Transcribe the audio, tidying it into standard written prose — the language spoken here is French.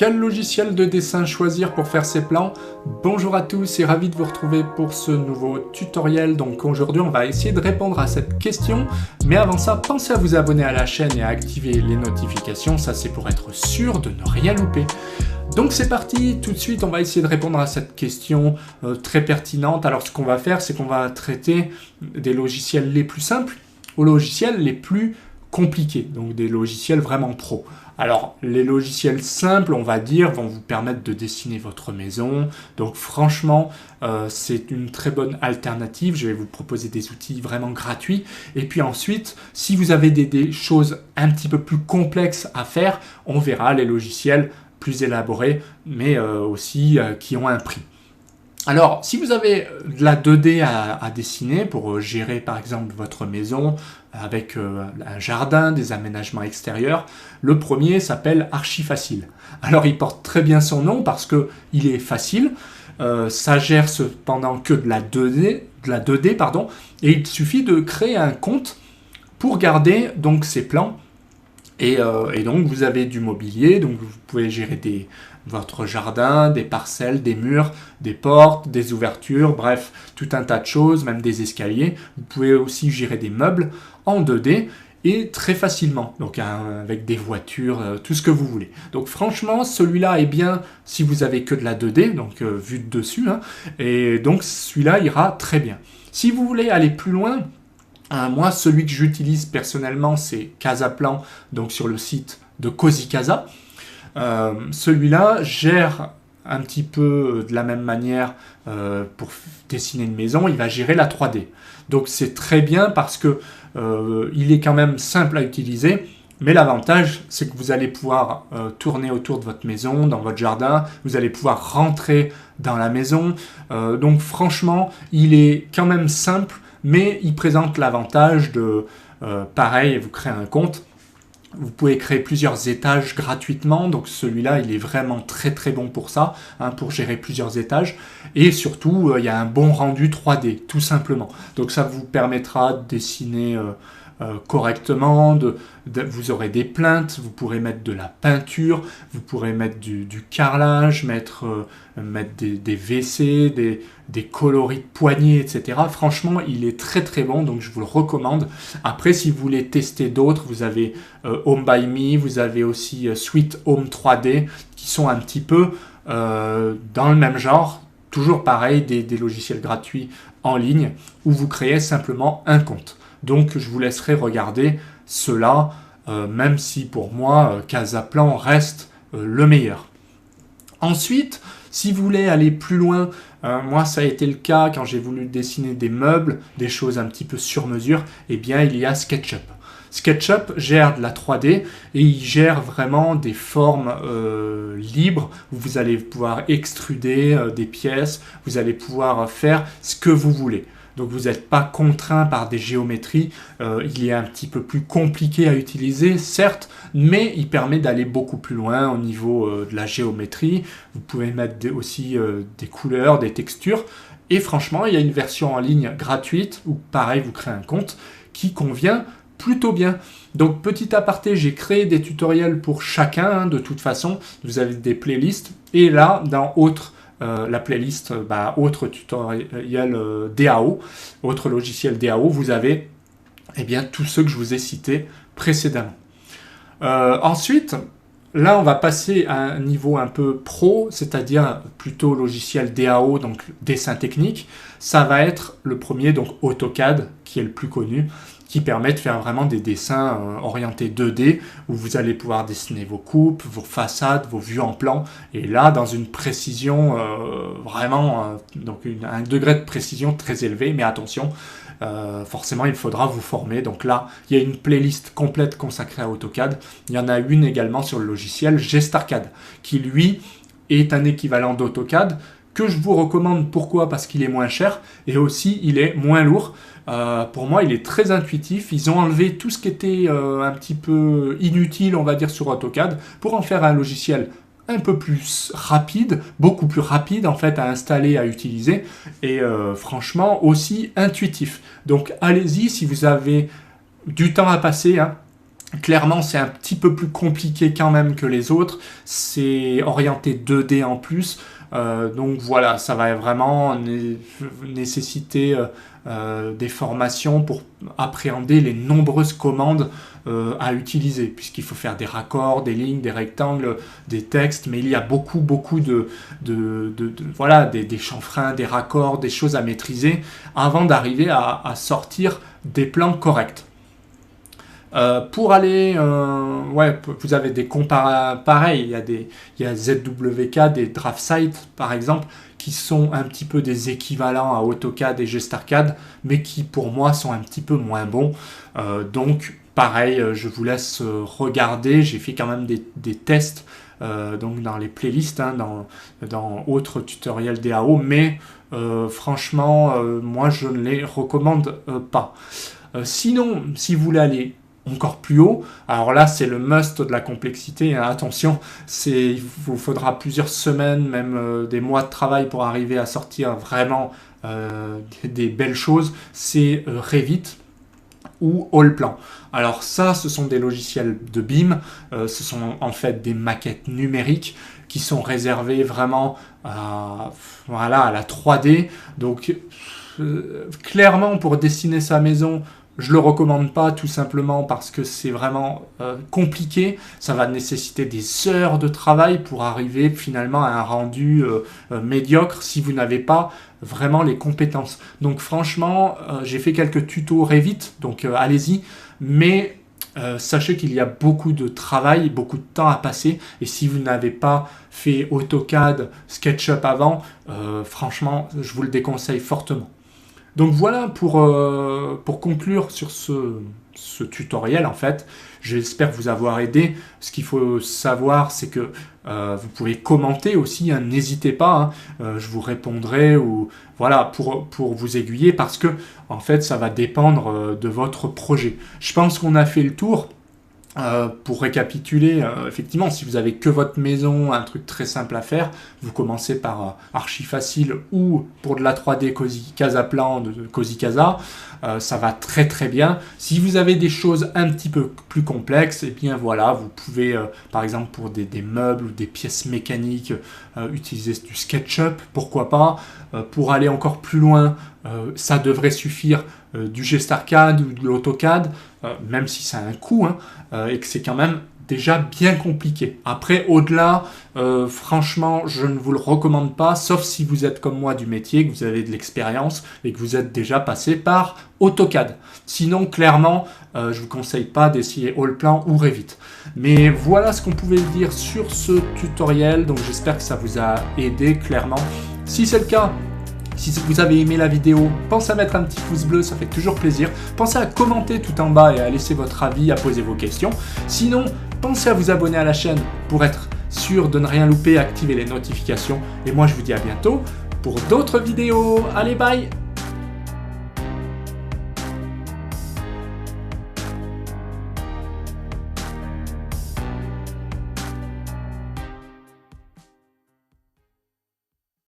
Quel logiciel de dessin choisir pour faire ses plans? Bonjour à tous et ravi de vous retrouver pour ce nouveau tutoriel. Donc aujourd'hui on va essayer de répondre à cette question, mais avant ça pensez à vous abonner à la chaîne et à activer les notifications, ça c'est pour être sûr de ne rien louper. Donc c'est parti, tout de suite on va essayer de répondre à cette question très pertinente. Alors ce qu'on va faire, c'est qu'on va traiter des logiciels les plus simples aux logiciels les plus compliqués, donc des logiciels vraiment pro. Alors, les logiciels simples, on va dire, vont vous permettre de dessiner votre maison. Donc, franchement, c'est une très bonne alternative. Je vais vous proposer des outils vraiment gratuits. Et puis ensuite, si vous avez des choses un petit peu plus complexes à faire, on verra les logiciels plus élaborés, mais aussi qui ont un prix. Alors, si vous avez de la 2D à dessiner pour gérer par exemple votre maison avec un jardin, des aménagements extérieurs, le premier s'appelle Archifacile. Alors, il porte très bien son nom parce qu'il est facile, ça gère cependant que de la 2D, pardon, et il suffit de créer un compte pour garder donc ces plans. Et donc, vous avez du mobilier, donc vous pouvez gérer votre jardin, des parcelles, des murs, des portes, des ouvertures, bref, tout un tas de choses, même des escaliers. Vous pouvez aussi gérer des meubles en 2D et très facilement, donc avec des voitures, tout ce que vous voulez. Donc franchement, celui-là est bien si vous avez que de la 2D, donc vue de dessus, hein, et donc celui-là ira très bien. Si vous voulez aller plus loin, moi, celui que j'utilise personnellement, c'est Casaplan, donc sur le site de Cozy Casa. Celui-là gère un petit peu de la même manière pour dessiner une maison, il va gérer la 3D. Donc c'est très bien parce que il est quand même simple à utiliser, mais l'avantage c'est que vous allez pouvoir tourner autour de votre maison, dans votre jardin, vous allez pouvoir rentrer dans la maison. Donc franchement, il est quand même simple, mais il présente l'avantage de, pareil, vous créez un compte. Vous pouvez créer plusieurs étages gratuitement, donc celui-là il est vraiment très très bon pour ça, hein, pour gérer plusieurs étages, et surtout il y a un bon rendu 3D tout simplement, donc ça vous permettra de dessiner correctement, vous aurez des plaintes, vous pourrez mettre de la peinture, vous pourrez mettre du carrelage, mettre des WC, des coloris de poignées, etc. Franchement, il est très très bon, donc je vous le recommande. Après, si vous voulez tester d'autres, vous avez Home by Me, vous avez aussi Sweet Home 3D, qui sont un petit peu dans le même genre, toujours pareil, des logiciels gratuits en ligne, où vous créez simplement un compte. Donc je vous laisserai regarder cela, même si pour moi, Casaplan reste le meilleur. Ensuite, si vous voulez aller plus loin, moi ça a été le cas quand j'ai voulu dessiner des meubles, des choses un petit peu sur mesure, eh bien il y a SketchUp. SketchUp gère de la 3D et il gère vraiment des formes libres où vous allez pouvoir extruder des pièces, vous allez pouvoir faire ce que vous voulez. Donc vous n'êtes pas contraint par des géométries, il est un petit peu plus compliqué à utiliser, certes, mais il permet d'aller beaucoup plus loin au niveau de la géométrie. Vous pouvez mettre aussi des couleurs, des textures, et franchement, il y a une version en ligne gratuite, où pareil, vous créez un compte, qui convient plutôt bien. Donc petit aparté, j'ai créé des tutoriels pour chacun, hein, de toute façon, vous avez des playlists, et là, dans autre la playlist autre tutoriel DAO, autre logiciel DAO, vous avez tous ceux que je vous ai cités précédemment. Ensuite, là on va passer à un niveau un peu pro, c'est-à-dire plutôt logiciel DAO, donc dessin technique. Ça va être le premier, donc AutoCAD, qui est le plus connu, qui permet de faire vraiment des dessins orientés 2D, où vous allez pouvoir dessiner vos coupes, vos façades, vos vues en plan, et là, dans une précision vraiment, donc un degré de précision très élevé, mais attention, forcément, il faudra vous former. Donc là, il y a une playlist complète consacrée à AutoCAD. Il y en a une également sur le logiciel GestarCAD, qui lui est un équivalent d'AutoCAD, que je vous recommande. Pourquoi? Parce qu'il est moins cher, et aussi, il est moins lourd. Pour moi, il est très intuitif. Ils ont enlevé tout ce qui était un petit peu inutile, on va dire, sur AutoCAD, pour en faire un logiciel un peu plus rapide, beaucoup plus rapide en fait à installer, à utiliser, et franchement aussi intuitif. Donc allez-y si vous avez du temps à passer, hein. Clairement, c'est un petit peu plus compliqué quand même que les autres. C'est orienté 2D en plus. Donc voilà, ça va vraiment nécessiter des formations pour appréhender les nombreuses commandes à utiliser, puisqu'il faut faire des raccords, des lignes, des rectangles, des textes, mais il y a beaucoup voilà, des chanfreins, des raccords, des choses à maîtriser avant d'arriver à sortir des plans corrects. Pour aller, vous avez des pareil, il y a ZWK, des draft sites par exemple, qui sont un petit peu des équivalents à AutoCAD et GStarCAD, mais qui pour moi sont un petit peu moins bons. Donc pareil, je vous laisse regarder, j'ai fait quand même des tests donc dans les playlists, hein, dans autres tutoriels DAO, mais franchement, moi je ne les recommande pas. Sinon, si vous voulez aller encore plus haut, alors là c'est le must de la complexité, hein. Attention, il vous faudra plusieurs semaines, même des mois de travail pour arriver à sortir vraiment des belles choses, c'est Revit ou Allplan. Alors ça, ce sont des logiciels de BIM, ce sont en fait des maquettes numériques qui sont réservées vraiment à la 3D, donc clairement pour dessiner sa maison, je le recommande pas, tout simplement parce que c'est vraiment compliqué. Ça va nécessiter des heures de travail pour arriver finalement à un rendu médiocre si vous n'avez pas vraiment les compétences. Donc franchement, j'ai fait quelques tutos Revit, donc allez-y, mais sachez qu'il y a beaucoup de travail, beaucoup de temps à passer, et si vous n'avez pas fait AutoCAD, SketchUp avant, franchement, je vous le déconseille fortement. Donc voilà pour conclure sur ce tutoriel en fait. J'espère vous avoir aidé. Ce qu'il faut savoir, c'est que vous pouvez commenter aussi, hein, n'hésitez pas, hein, je vous répondrai ou voilà pour vous aiguiller parce que en fait ça va dépendre de votre projet. Je pense qu'on a fait le tour. Pour récapituler, effectivement, si vous avez que votre maison, un truc très simple à faire, vous commencez par Archi Facile ou pour de la 3D Casaplan de Cozy Casa, ça va très très bien. Si vous avez des choses un petit peu plus complexes, et bien voilà, vous pouvez, par exemple pour des meubles ou des pièces mécaniques, utiliser du SketchUp, pourquoi pas. Pour aller encore plus loin, ça devrait suffire du GStarCAD ou de l'AutoCAD, même si ça a un coût, hein, et que c'est quand même déjà bien compliqué. Après, au-delà, franchement, je ne vous le recommande pas, sauf si vous êtes comme moi du métier, que vous avez de l'expérience et que vous êtes déjà passé par AutoCAD. Sinon, clairement, je ne vous conseille pas d'essayer Allplan ou Revit. Mais voilà ce qu'on pouvait dire sur ce tutoriel, donc j'espère que ça vous a aidé clairement. Si c'est le cas, si vous avez aimé la vidéo, pensez à mettre un petit pouce bleu, ça fait toujours plaisir. Pensez à commenter tout en bas et à laisser votre avis, à poser vos questions. Sinon, pensez à vous abonner à la chaîne pour être sûr de ne rien louper, activer les notifications. Et moi, je vous dis à bientôt pour d'autres vidéos. Allez, bye!